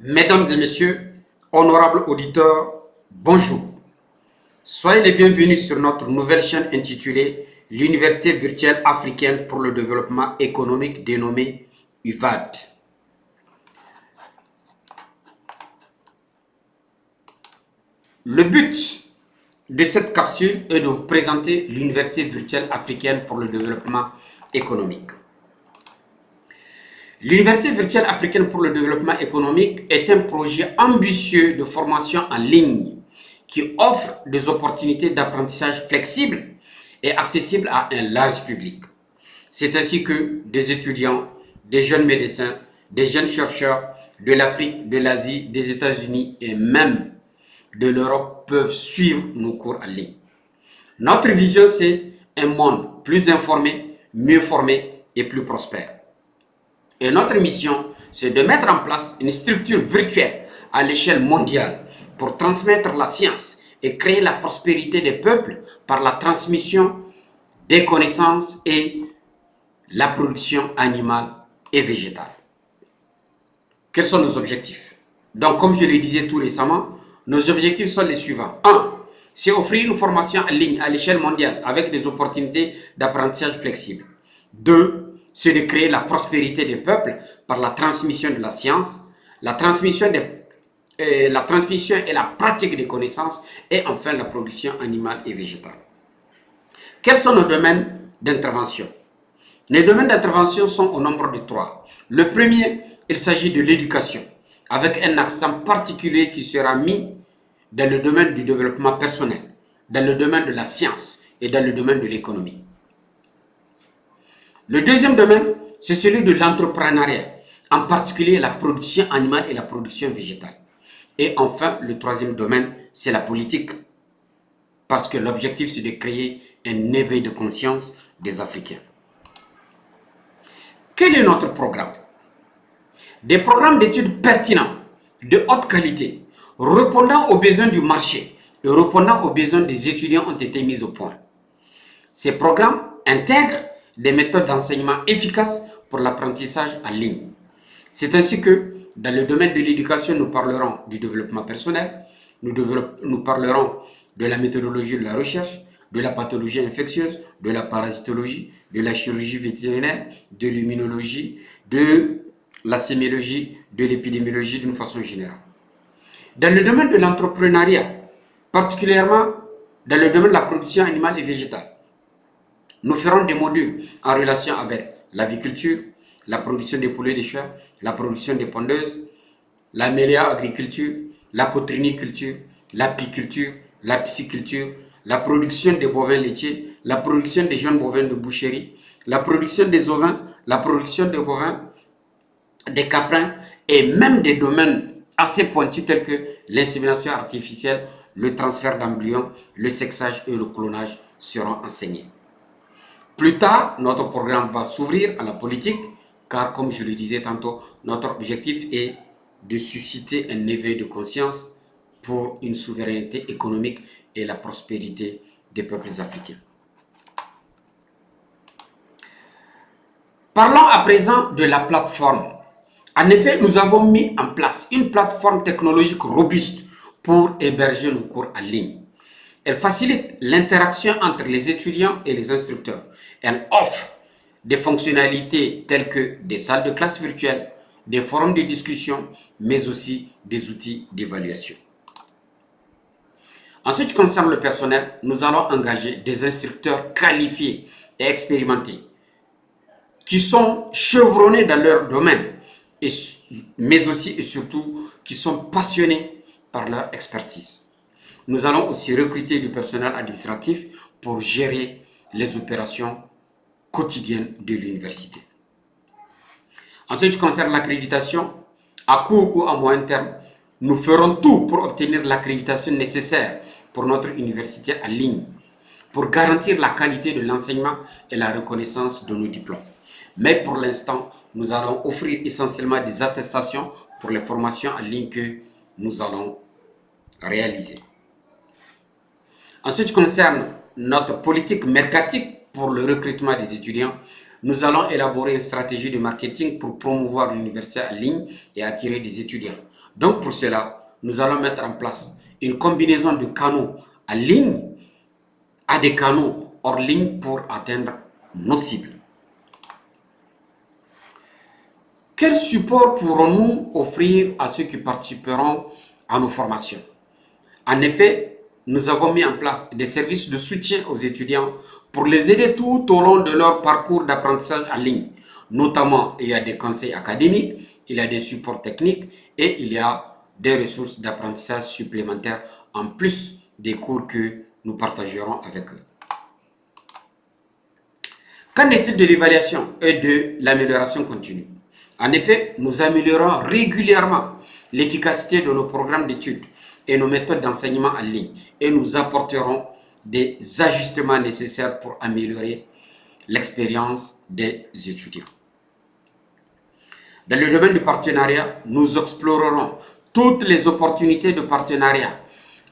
Mesdames et messieurs, honorables auditeurs, bonjour. Soyez les bienvenus sur notre nouvelle chaîne intitulée l'Université virtuelle africaine pour le développement économique dénommée UVAD. Le but de cette capsule est de vous présenter l'Université virtuelle africaine pour le développement économique. L'Université virtuelle africaine pour le développement économique est un projet ambitieux de formation en ligne qui offre des opportunités d'apprentissage flexibles et accessibles à un large public. C'est ainsi que des étudiants, des jeunes médecins, des jeunes chercheurs de l'Afrique, de l'Asie, des États-Unis et même de l'Europe peuvent suivre nos cours en ligne. Notre vision, c'est un monde plus informé, mieux formé et plus prospère. Et notre mission, c'est de mettre en place une structure virtuelle à l'échelle mondiale pour transmettre la science et créer la prospérité des peuples par la transmission des connaissances et la production animale et végétale. Quels sont nos objectifs? Donc, comme je le disais tout récemment, nos objectifs sont les suivants. 1. C'est offrir une formation en ligne à l'échelle mondiale avec des opportunités d'apprentissage flexibles. 2. C'est de créer la prospérité des peuples par la transmission de la science, la transmission et la pratique des connaissances et enfin la production animale et végétale. Quels sont nos domaines d'intervention? Les domaines d'intervention sont au nombre de 3. Le premier, il s'agit de l'éducation, avec un accent particulier qui sera mis dans le domaine du développement personnel, dans le domaine de la science et dans le domaine de l'économie. Le deuxième domaine, c'est celui de l'entrepreneuriat, en particulier la production animale et la production végétale. Et enfin, le troisième domaine, c'est la politique, parce que l'objectif, c'est de créer un éveil de conscience des Africains. Quel est notre programme? Des programmes d'études pertinents, de haute qualité, répondant aux besoins du marché et répondant aux besoins des étudiants ont été mis au point. Ces programmes intègrent des méthodes d'enseignement efficaces pour l'apprentissage en ligne. C'est ainsi que, dans le domaine de l'éducation, nous parlerons du développement personnel, nous parlerons de la méthodologie de la recherche, de la pathologie infectieuse, de la parasitologie, de la chirurgie vétérinaire, de l'immunologie, de la sémiologie, de l'épidémiologie d'une façon générale. Dans le domaine de l'entrepreneuriat, particulièrement dans le domaine de la production animale et végétale, nous ferons des modules en relation avec l'aviculture, la production des poulets de chair, la production des pondeuses, la méléa-agriculture, la cotriniculture, l'apiculture, la pisciculture, la production des bovins laitiers, la production des jeunes bovins de boucherie, la production des ovins, la production des bovins, des caprins et même des domaines assez pointus tels que l'insémination artificielle, le transfert d'embryons, le sexage et le clonage seront enseignés. Plus tard, notre programme va s'ouvrir à la politique, car comme je le disais tantôt, notre objectif est de susciter un éveil de conscience pour une souveraineté économique et la prospérité des peuples africains. Parlons à présent de la plateforme. En effet, nous avons mis en place une plateforme technologique robuste pour héberger nos cours en ligne. Elle facilite l'interaction entre les étudiants et les instructeurs. Elle offre des fonctionnalités telles que des salles de classe virtuelles, des forums de discussion, mais aussi des outils d'évaluation. En ce qui concerne le personnel, nous allons engager des instructeurs qualifiés et expérimentés qui sont chevronnés dans leur domaine, mais aussi et surtout qui sont passionnés par leur expertise. Nous allons aussi recruter du personnel administratif pour gérer les opérations quotidiennes de l'université. En ce qui concerne l'accréditation, à court ou à moyen terme, nous ferons tout pour obtenir l'accréditation nécessaire pour notre université en ligne, pour garantir la qualité de l'enseignement et la reconnaissance de nos diplômes. Mais pour l'instant, nous allons offrir essentiellement des attestations pour les formations en ligne que nous allons réaliser. En ce qui concerne notre politique mercatique pour le recrutement des étudiants, nous allons élaborer une stratégie de marketing pour promouvoir l'université en ligne et attirer des étudiants. Donc pour cela, nous allons mettre en place une combinaison de canaux en ligne à des canaux hors ligne pour atteindre nos cibles. Quel support pourrons-nous offrir à ceux qui participeront à nos formations? En effet, nous avons mis en place des services de soutien aux étudiants pour les aider tout au long de leur parcours d'apprentissage en ligne. Notamment, il y a des conseils académiques, il y a des supports techniques et il y a des ressources d'apprentissage supplémentaires en plus des cours que nous partagerons avec eux. Qu'en est-il de l'évaluation et de l'amélioration continue? En effet, nous améliorons régulièrement l'efficacité de nos programmes d'études et nos méthodes d'enseignement en ligne et nous apporterons des ajustements nécessaires pour améliorer l'expérience des étudiants. Dans le domaine du partenariat, nous explorerons toutes les opportunités de partenariat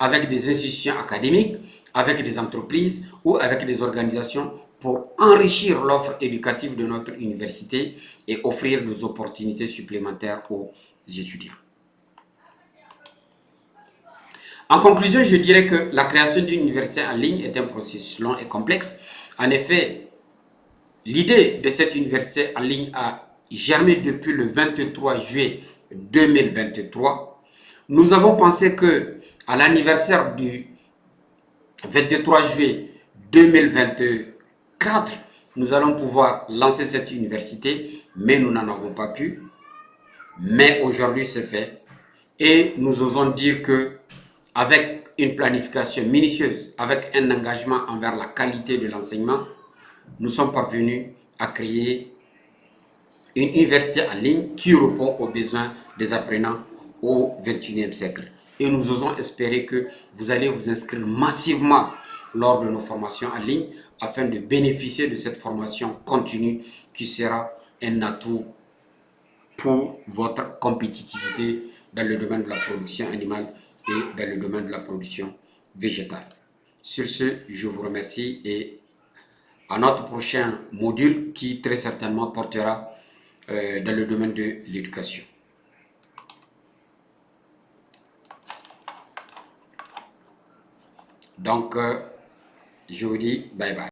avec des institutions académiques, avec des entreprises ou avec des organisations pour enrichir l'offre éducative de notre université et offrir des opportunités supplémentaires aux étudiants. En conclusion, je dirais que la création d'une université en ligne est un processus long et complexe. En effet, l'idée de cette université en ligne a germé depuis le 23 juillet 2023. Nous avons pensé que à l'anniversaire du 23 juillet 2024, nous allons pouvoir lancer cette université, mais nous n'en avons pas pu. Mais aujourd'hui, c'est fait. Et nous osons dire que avec une planification minutieuse, avec un engagement envers la qualité de l'enseignement, nous sommes parvenus à créer une université en ligne qui répond aux besoins des apprenants au XXIe siècle. Et nous osons espérer que vous allez vous inscrire massivement lors de nos formations en ligne afin de bénéficier de cette formation continue qui sera un atout pour votre compétitivité dans le domaine de la production animale et dans le domaine de la production végétale. Sur ce, je vous remercie et à notre prochain module qui très certainement portera dans le domaine de l'éducation. Donc, je vous dis bye bye.